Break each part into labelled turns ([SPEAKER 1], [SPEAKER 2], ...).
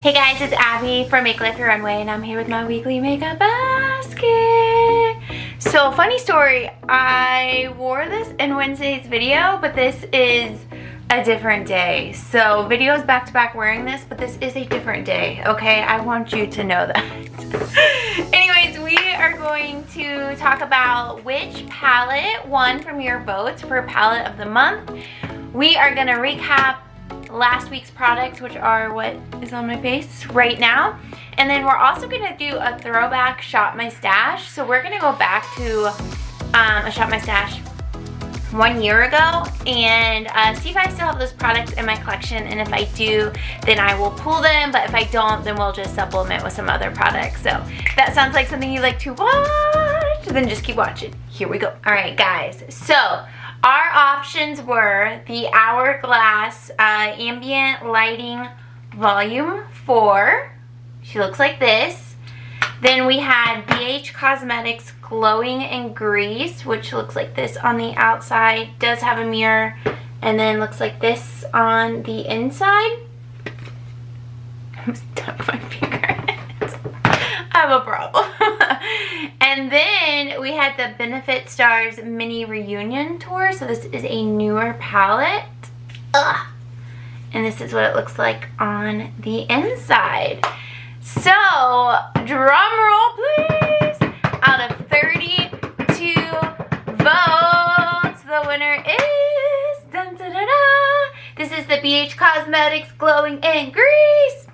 [SPEAKER 1] Hey guys, it's Abby from Make Life Your Runway, and I'm here with my weekly makeup basket. So, funny story, I wore this in Wednesday's video, but this is a different day. So, videos back to back wearing this, but this is a different day, okay? I want you to know that. Anyways, we are going to talk about which palette won from your votes for palette of the month. We are going to recap last week's products, which are what is on my face right now, and then we're also going to do a throwback shop my stash. So we're going to go back to a shop my stash 1 year ago and see if I still have those products in my collection, and if I do, then I will pull them, but if I don't, then we'll just supplement with some other products. So if that sounds like something you like to watch, then just keep watching. Here we go. All right guys, so our options were the Hourglass Ambient Lighting Volume 4. She looks like this. Then we had BH Cosmetics Glowing in Grease, which looks like this on the outside. Does have a mirror, and then looks like this on the inside. I'm stuck my finger. I have a problem. And then we had the Benefit Stars Mini Reunion Tour. So this is a newer palette. Ugh. And this is what it looks like on the inside. So, drum roll please. Out of 32 votes, the winner is, dun, da, da, da. This is the BH Cosmetics Glowing in Grease.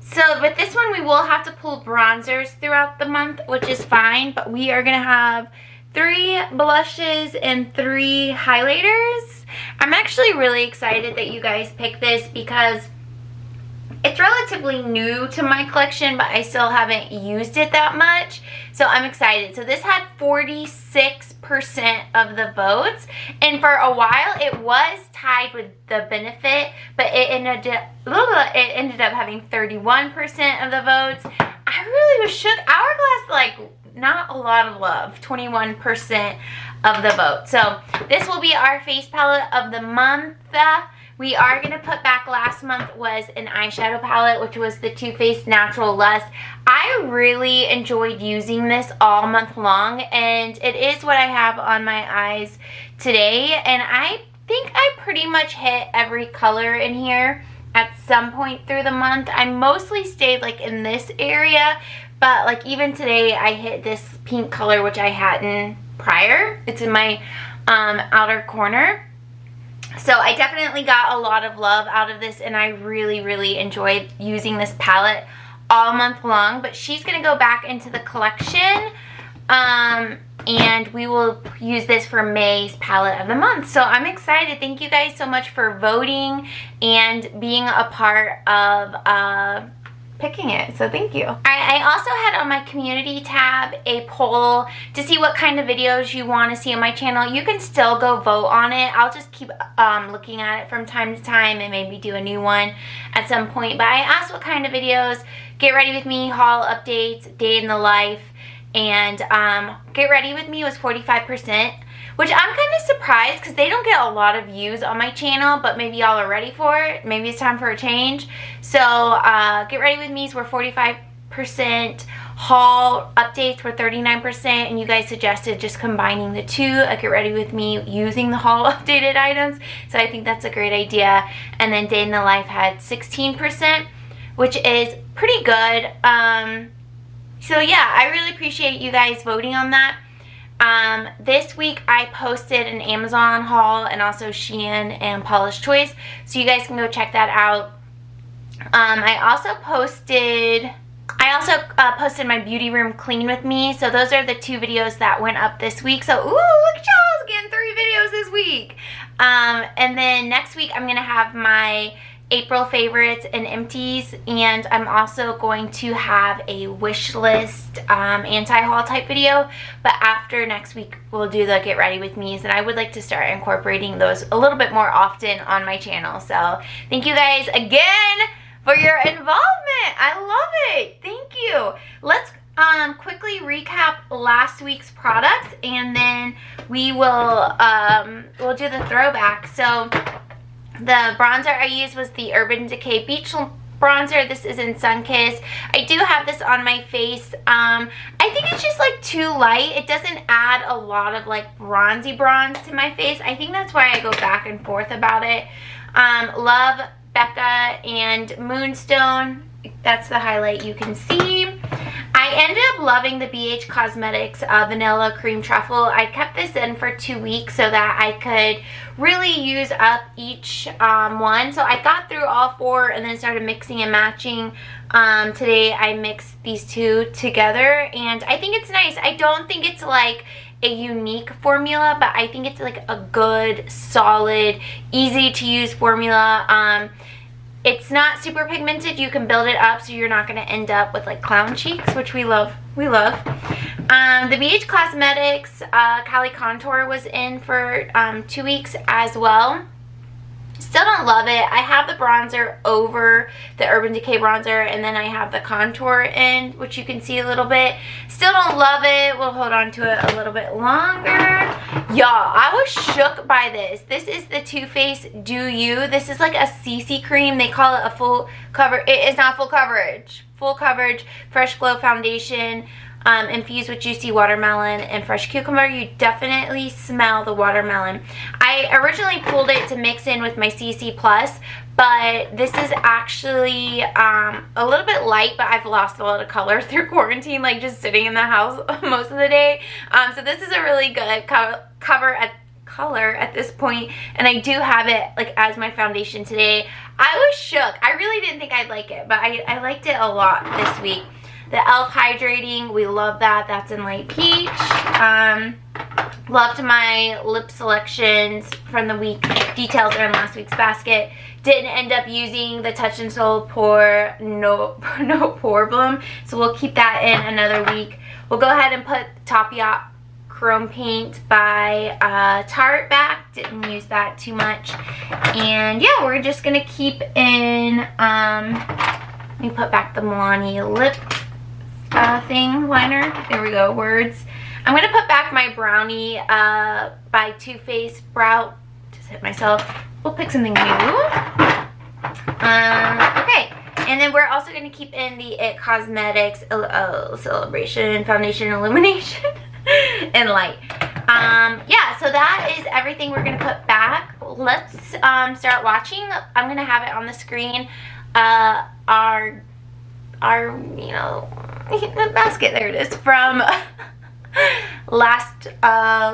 [SPEAKER 1] So with this one, we will have to pull bronzers throughout the month, which is fine, but we are going to have 3 blushes and 3 highlighters. I'm actually really excited that you guys picked this because it's relatively new to my collection, but I still haven't used it that much. So I'm excited. So this had 46% of the votes, and for a while it was tied with the Benefit, but it ended up having 31% of the votes. I really was shook. Hourglass, like, not a lot of love, 21% of the vote. So this will be our face palette of the month. We are going to put back last month was an eyeshadow palette, which was the Too Faced Natural Lust. I really enjoyed using this all month long, and it is what I have on my eyes today, and I think I pretty much hit every color in here at some point through the month. I mostly stayed like in this area, but like even today I hit this pink color, which I hadn't prior. It's in my outer corner. So I definitely got a lot of love out of this, and I really enjoyed using this palette all month long. But she's going to go back into the collection, and we will use this for May's palette of the month. So I'm excited. Thank you guys so much for voting and being a part of picking it, so thank you. Alright, I also had on my community tab a poll to see what kind of videos you want to see on my channel. You can still go vote on it. I'll just keep looking at it from time to time and maybe do a new one at some point. But I asked what kind of videos: Get Ready With Me, haul updates, day in the life, and Get Ready With Me was 45%. Which I'm kind of surprised because they don't get a lot of views on my channel, but maybe y'all are ready for it. Maybe it's time for a change. So Get Ready With Me's were 45%, haul updates were 39%, and you guys suggested just combining the two, Get Ready With Me using the haul updated items. So I think that's a great idea. And then Day in the Life had 16%, which is pretty good. So yeah, I really appreciate you guys voting on that. This week I posted an Amazon haul and also Shein and Paula's Choice, so you guys can go check that out. I also posted my beauty room clean with me, so those are the 2 videos that went up this week. So ooh, look at y'all getting 3 videos this week. And then next week I'm gonna have my April favorites and empties, and I'm also going to have a wish list anti-haul type video, but after next week we'll do the Get Ready With Me's, and I would like to start incorporating those a little bit more often on my channel. So thank you guys again for your involvement. I love it. Thank you. Let's quickly recap last week's products, and then we will we'll do the throwback. So the bronzer I used was the Urban Decay bronzer. This is in Sunkissed. I do have this on my face. I think it's just like too light. It doesn't add a lot of like bronzy bronze to my face. I think that's why I go back and forth about it. Love Becca and Moonstone. That's the highlight you can see. I ended up loving the BH Cosmetics Vanilla Cream Truffle. I kept this in for 2 weeks so that I could really use up each one. So I got through all 4 and then started mixing and matching. Today I mixed these 2 together and I think it's nice. I don't think it's like a unique formula, but I think it's like a good, solid, easy to use formula. It's not super pigmented. You can build it up so you're not going to end up with like clown cheeks, which we love. We love. The BH Cosmetics Cali Contour was in for 2 weeks as well. Still don't love it. I have the bronzer over the Urban Decay bronzer, and then I have the contour in, which you can see a little bit. Still don't love it. We'll hold on to it a little bit longer. Y'all, I was shook by this. This is the Too Faced Do You. This is like a CC cream. They call it a full cover. It is not full coverage. Full coverage Fresh Glow foundation. Infused with juicy watermelon and fresh cucumber. You definitely smell the watermelon. I originally pulled it to mix in with my CC Plus, but this is actually a little bit light, but I've lost a lot of color through quarantine, like just sitting in the house most of the day. So this is a really good color at this point, and I do have it like as my foundation today. I was shook. I really didn't think I'd like it, but I liked it a lot this week. The e.l.f. Hydrating, we love that. That's in light peach. Loved my lip selections from the week. Details are in last week's basket. Didn't end up using the Touch in Sol Pore No Pore Bloom, so we'll keep that in another week. We'll go ahead and put Top Yacht Chrome Paint by Tarte back. Didn't use that too much. And yeah, we're just gonna keep in, let me put back the Milani lip thing liner. There we go, words. I'm gonna put back my brownie by Too Faced brow. Just hit myself. We'll pick something new. Okay, and then we're also gonna keep in the IT Cosmetics Celebration Foundation Illumination and Light. Yeah, so that is everything we're gonna put back. Let's start watching. I'm gonna have it on the screen. Our you know, the basket, there it is, from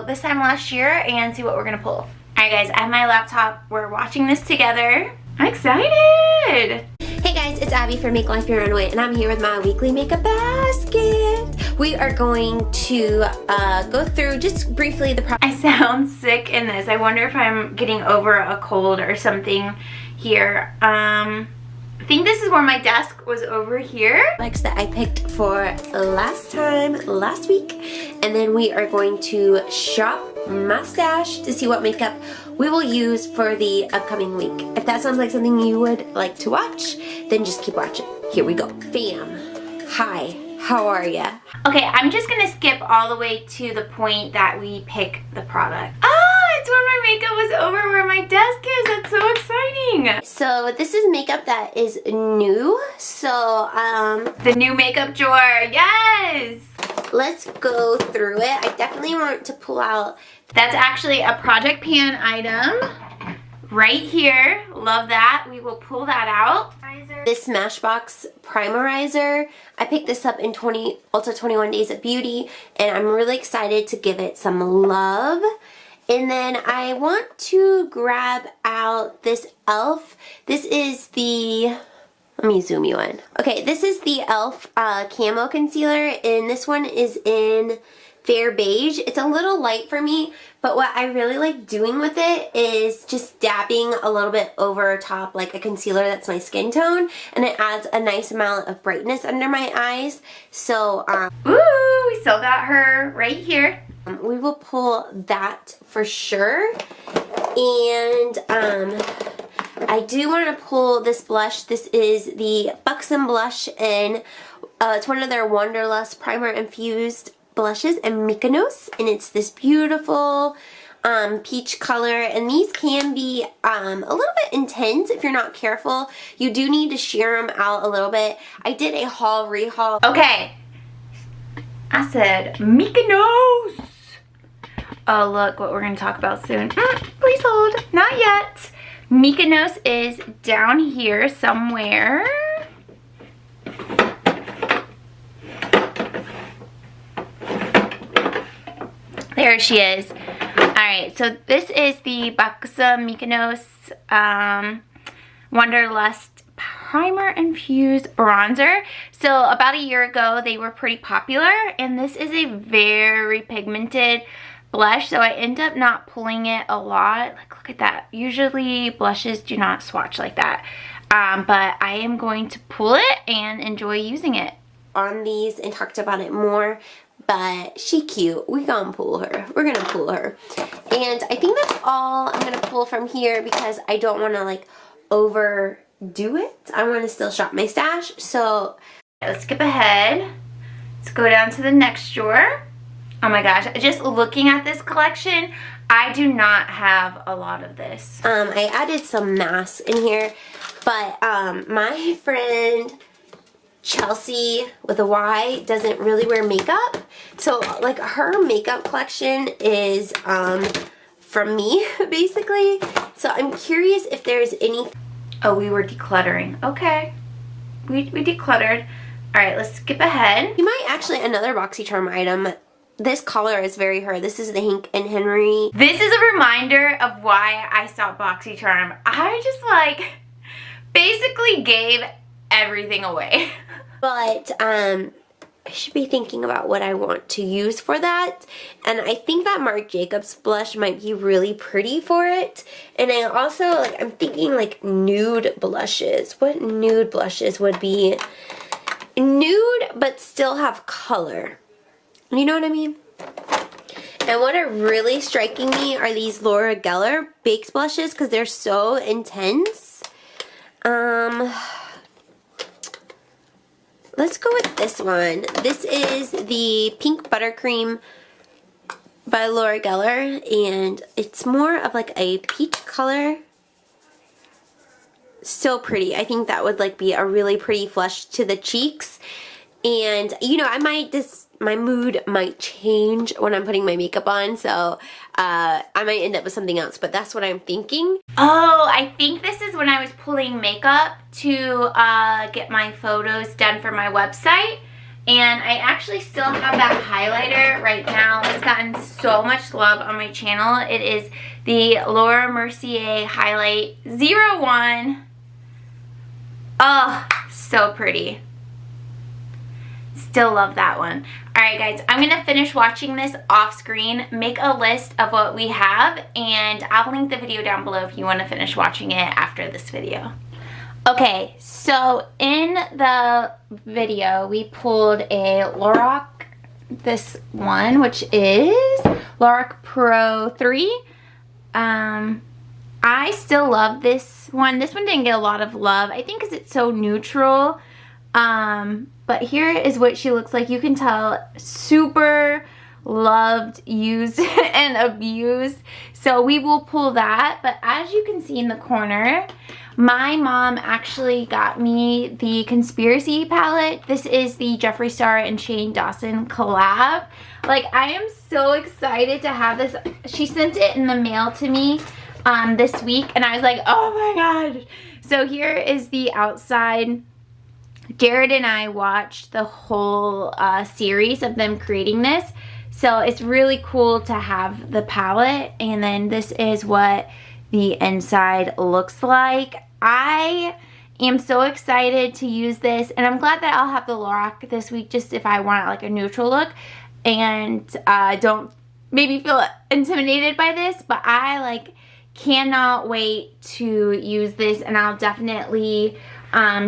[SPEAKER 1] this time last year, and see what we're gonna pull. Alright guys, I have my laptop. We're watching this together. I'm excited!
[SPEAKER 2] Hey guys, it's Abby from Make Life Your Own Way, and I'm here with my weekly makeup basket. We are going to go through just briefly the
[SPEAKER 1] I sound sick in this. I wonder if I'm getting over a cold or something here. I think this is where my desk was, over here.
[SPEAKER 2] Products that I picked for last week, and then we are going to shop my stash to see what makeup we will use for the upcoming week. If that sounds like something you would like to watch, then just keep watching. Here we go. Bam. Hi, how are ya?
[SPEAKER 1] Okay, I'm just gonna skip all the way to the point that we pick the product. It's when my makeup was over where my desk is. That's so exciting.
[SPEAKER 2] So this is makeup that is new. So
[SPEAKER 1] the new makeup drawer. Yes.
[SPEAKER 2] Let's go through it. I definitely want to pull out.
[SPEAKER 1] That's actually a Project Pan item right here. Love that. We will pull that out.
[SPEAKER 2] This Smashbox Primerizer. I picked this up in Ulta 21 Days of Beauty, and I'm really excited to give it some love. And then I want to grab out this e.l.f. This is the, let me zoom you in. Okay, this is the e.l.f. Camo Concealer, and this one is in Fair Beige. It's a little light for me, but what I really like doing with it is just dabbing a little bit over top like a concealer that's my skin tone, and it adds a nice amount of brightness under my eyes. So,
[SPEAKER 1] ooh, we still got her right here.
[SPEAKER 2] We will pull that for sure. And I do want to pull this blush. This is the Buxom blush, and it's one of their Wanderlust primer infused blushes in Mykonos, and it's this beautiful peach color, and these can be a little bit intense if you're not careful. You do need to sheer them out a little bit. I did a haul rehaul.
[SPEAKER 1] Okay, I said Mykonos. Oh, look what we're gonna talk about soon. Please hold, not yet. Mykonos is down here somewhere. There she is. Alright, so this is the Bakusa Mykonos Wanderlust Primer Infused Bronzer. So about a year ago, they were pretty popular, and this is a very pigmented blush, so I end up not pulling it a lot. Like, look at that. Usually blushes do not swatch like that, but I am going to pull it and enjoy using it
[SPEAKER 2] On these and talked about it more, but she cute. We gonna pull her. We're gonna pull her. And I think that's all I'm gonna pull from here because I don't want to like overdo it. I want to still shop my stash. So
[SPEAKER 1] let's skip ahead. Let's go down to the next drawer. Oh my gosh, just looking at this collection, I do not have a lot of this.
[SPEAKER 2] I added some masks in here, but my friend Chelsea with a Y doesn't really wear makeup, so like her makeup collection is from me basically. So I'm curious if there's any.
[SPEAKER 1] Oh, we were decluttering. Okay, we decluttered. All right, let's skip ahead.
[SPEAKER 2] You might actually another BoxyCharm item. This color is very her. This is the Hank and Henry.
[SPEAKER 1] This is a reminder of why I stopped BoxyCharm. I just like basically gave everything away.
[SPEAKER 2] But I should be thinking about what I want to use for that. And I think that Marc Jacobs blush might be really pretty for it. And I also, like, I'm thinking like nude blushes. What nude blushes would be nude but still have color? You know what I mean? And what are really striking me are these Laura Geller baked blushes because they're so intense. Let's go with this one. This is the Pink Buttercream by Laura Geller, and it's more of like a peach color. So pretty. I think that would like be a really pretty flush to the cheeks. And you know, I might my mood might change when I'm putting my makeup on, so I might end up with something else, but that's what I'm thinking.
[SPEAKER 1] Oh, I think this is when I was pulling makeup to get my photos done for my website, and I actually still have that highlighter right now. It's gotten so much love on my channel. It is the Laura Mercier Highlight 01. Oh, so pretty. Still love that one. Alright guys, I'm going to finish watching this off screen, make a list of what we have, and I'll link the video down below if you want to finish watching it after this video. Okay, so in the video we pulled a Lorac, this one, which is Lorac Pro 3. I still love this one. This one didn't get a lot of love, I think because it's so neutral. But here is what she looks like. You can tell super loved, used, and abused. So we will pull that. But as you can see in the corner, my mom actually got me the Conspiracy palette. This is the Jeffree Star and Shane Dawson collab. Like, I am so excited to have this. She sent it in the mail to me this week, and I was like, oh my gosh. So here is the outside. Jared and I watched the whole series of them creating this, so it's really cool to have the palette. And then this is what the inside looks like. I am so excited to use this, and I'm glad that I'll have the Lorac this week just if I want like a neutral look and don't maybe feel intimidated by this, but I like cannot wait to use this, and I'll definitely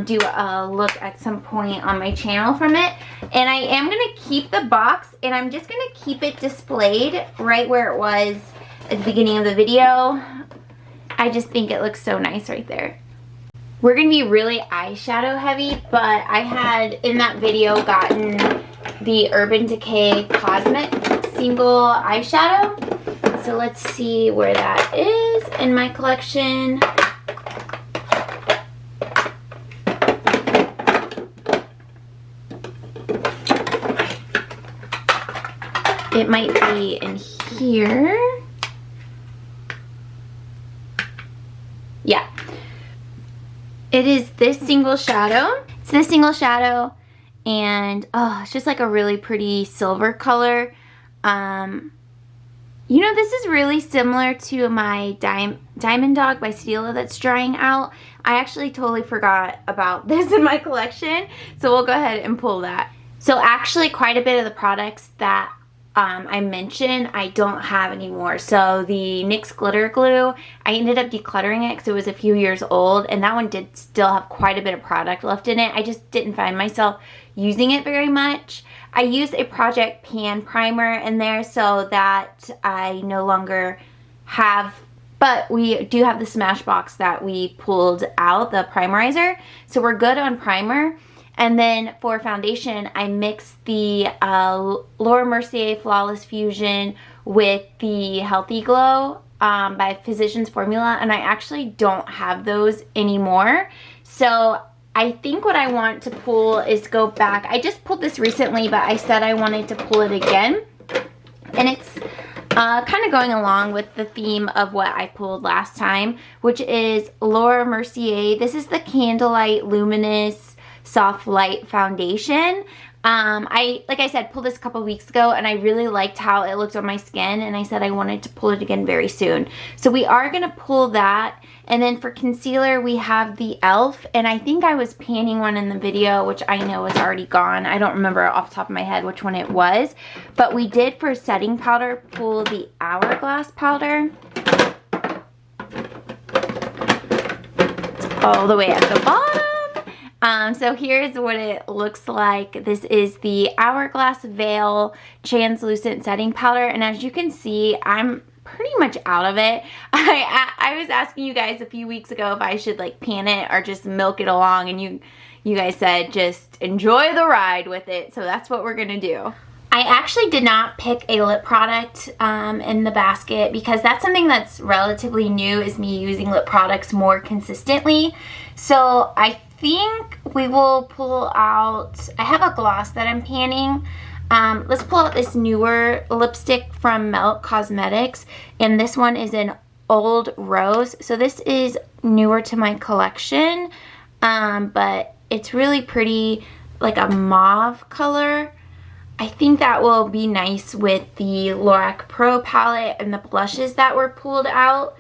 [SPEAKER 1] do a look at some point on my channel from it. And I am going to keep the box, and I'm just going to keep it displayed right where it was at the beginning of the video. I just think it looks so nice right there. We're going to be really eyeshadow heavy, but I had in that video gotten the Urban Decay Cosmic single eyeshadow. So let's see where that is in my collection. It might be in here. Yeah. It is this single shadow. It's this single shadow, and oh, it's just like a really pretty silver color. You know, this is really similar to my Diamond Dog by Stila that's drying out. I actually totally forgot about this in my collection, so we'll go ahead and pull that. So actually quite a bit of the products that I mentioned I don't have anymore. So the NYX glitter glue, I ended up decluttering it because it was a few years old, and that one did still have quite a bit of product left in it. I just didn't find myself using it very much. I used a Project Pan primer in there so that I no longer have, but we do have the Smashbox that we pulled out, the primerizer, so we're good on primer. And then for foundation, I mixed the Laura Mercier Flawless Fusion with the Healthy Glow by Physicians Formula, and I actually don't have those anymore. So I think what I want to pull is go back. I just pulled this recently, but I said I wanted to pull it again. And it's kind of going along with the theme of what I pulled last time, which is Laura Mercier. This is the Candlelight Luminous Soft Light Foundation. Like I said, pulled this a couple weeks ago, and I really liked how it looked on my skin, and I said I wanted to pull it again very soon. So we are going to pull that. And then for concealer, we have the e.l.f. And I think I was panning one in the video, which I know is already gone. I don't remember off the top of my head which one it was. But we did, for setting powder, pull the Hourglass powder. It's all the way at the bottom. So here's what it looks like. This is the Hourglass Veil Translucent Setting Powder, and as you can see, I'm pretty much out of it. I was asking you guys a few weeks ago if I should like pan it or just milk it along, and you guys said just enjoy the ride with it, so that's what we're gonna do. I actually did not pick a lip product in the basket because that's something that's relatively new, is me using lip products more consistently. So I think we will pull out, I have a gloss that I'm panning. Let's pull out this newer lipstick from Melt Cosmetics, and this one is in Old Rose. So this is newer to my collection, but it's really pretty, like a mauve color. I think that will be nice with the Lorac Pro palette and the blushes that were pulled out.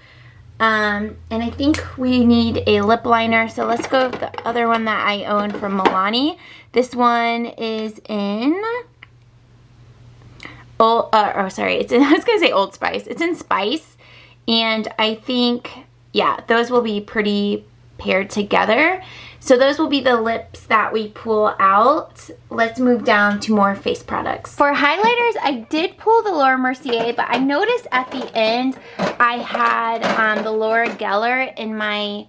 [SPEAKER 1] And I think we need a lip liner, so let's go with the other one that I own from Milani. This one is in I was gonna say Old Spice. It's in Spice, and I think, yeah, those will be pretty paired together. So those will be the lips that we pull out. Let's move down to more face products. For highlighters, I did pull the Laura Mercier, but I noticed at the end I had the Laura Geller in my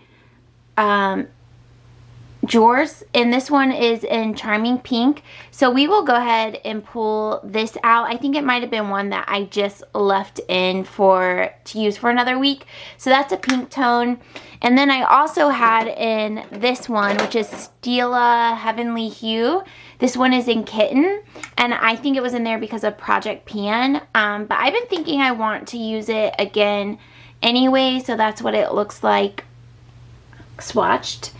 [SPEAKER 1] drawers, and this one is in Charming Pink. So we will go ahead and pull this out. I think it might have been one that I just left in to use for another week. So that's a pink tone. And then I also had in this one, which is Stila Heavenly Hue. This one is in Kitten, and I think it was in there because of Project Pan. But I've been thinking I want to use it again anyway, so that's what it looks like swatched.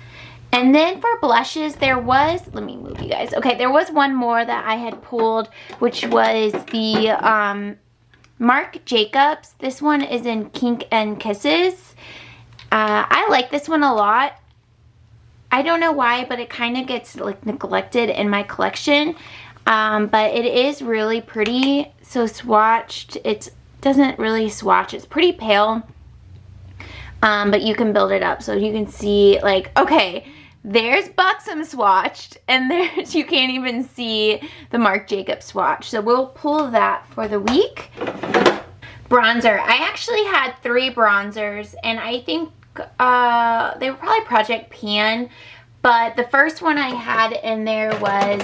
[SPEAKER 1] And then for blushes, there was, let me move you guys. Okay, there was one more that I had pulled, which was the Marc Jacobs. This one is in Kink and Kisses. I like this one a lot. I don't know why, but it kind of gets like neglected in my collection. But it is really pretty. So swatched, it doesn't really swatch. It's pretty pale. But you can build it up. So you can see, like, okay, there's Buxom swatched, and there's, you can't even see the Marc Jacobs swatch. So we'll pull that for the week. Bronzer. I actually had 3 bronzers, and I think they were probably Project Pan, but the first one I had in there was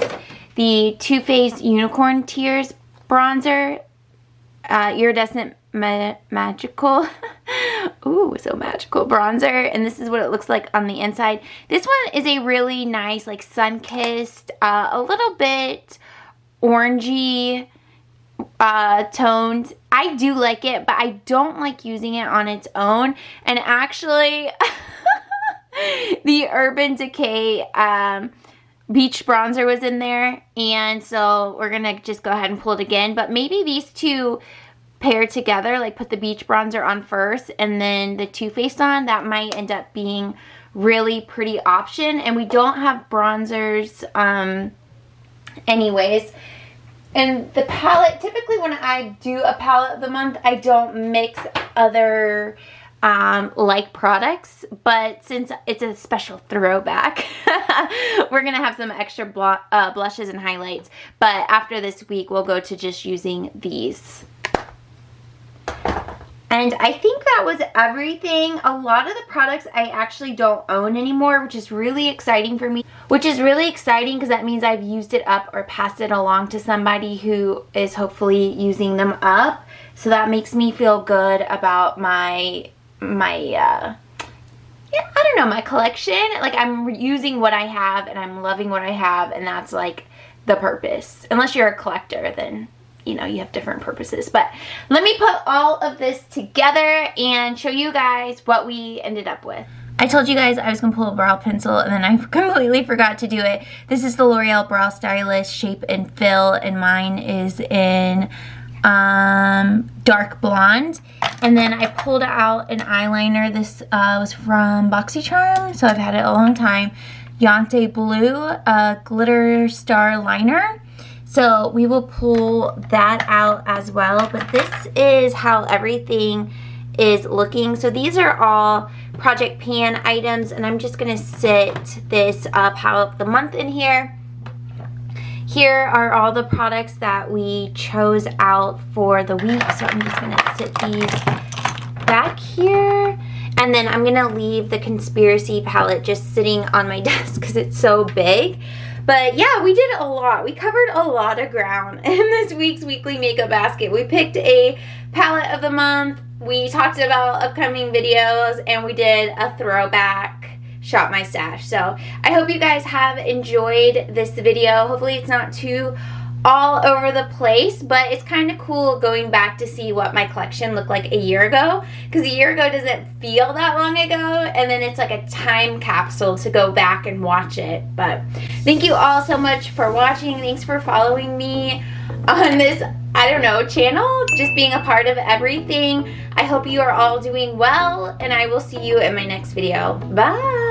[SPEAKER 1] the Too Faced Unicorn Tears bronzer, Iridescent Magical, ooh, so magical bronzer, and this is what it looks like on the inside. This one is a really nice, like, sun-kissed, a little bit orangey toned. I do like it, but I don't like using it on its own. And actually, the Urban Decay Beach Bronzer was in there, and so we're gonna just go ahead and pull it again. But maybe these two pair together, like put the Beach Bronzer on first and then the Too Faced on. That might end up being really pretty option. And we don't have bronzers anyways. And the palette, typically when I do a palette of the month, I don't mix other like products, but since it's a special throwback, we're gonna have some extra blushes and highlights. But after this week, we'll go to just using these. And I think that was everything. A lot of the products I actually don't own anymore, which is really exciting for me. Which is really exciting because that means I've used it up or passed it along to somebody who is hopefully using them up. So that makes me feel good about my I don't know, my collection. Like, I'm using what I have and I'm loving what I have, and that's like the purpose. Unless you're a collector, then you know, you have different purposes. But let me put all of this together and show you guys what we ended up with. I told you guys I was going to pull a brow pencil, and then I completely forgot to do it. This is the L'Oreal Brow Stylist Shape and Fill, and mine is in dark blonde. And then I pulled out an eyeliner. This was from BoxyCharm, so I've had it a long time. Yante Blue Glitter Star Liner. So we will pull that out as well. But this is how everything is looking. So these are all Project Pan items, and I'm just going to sit this palette of the month in here. Here are all the products that we chose out for the week. So I'm just going to sit these back here. And then I'm going to leave the Conspiracy palette just sitting on my desk because it's so big. But yeah, we did a lot. We covered a lot of ground in this week's weekly makeup basket. We picked a palette of the month. We talked about upcoming videos, and we did a throwback shop my stash. So I hope you guys have enjoyed this video. Hopefully it's not too all over the place, but it's kind of cool going back to see what my collection looked like a year ago, because a year ago doesn't feel that long ago, and then it's like a time capsule to go back and watch it. But thank you all so much for watching. Thanks for following me on this, I don't know, channel, just being a part of everything. I hope you are all doing well, and I will see you in my next video. Bye.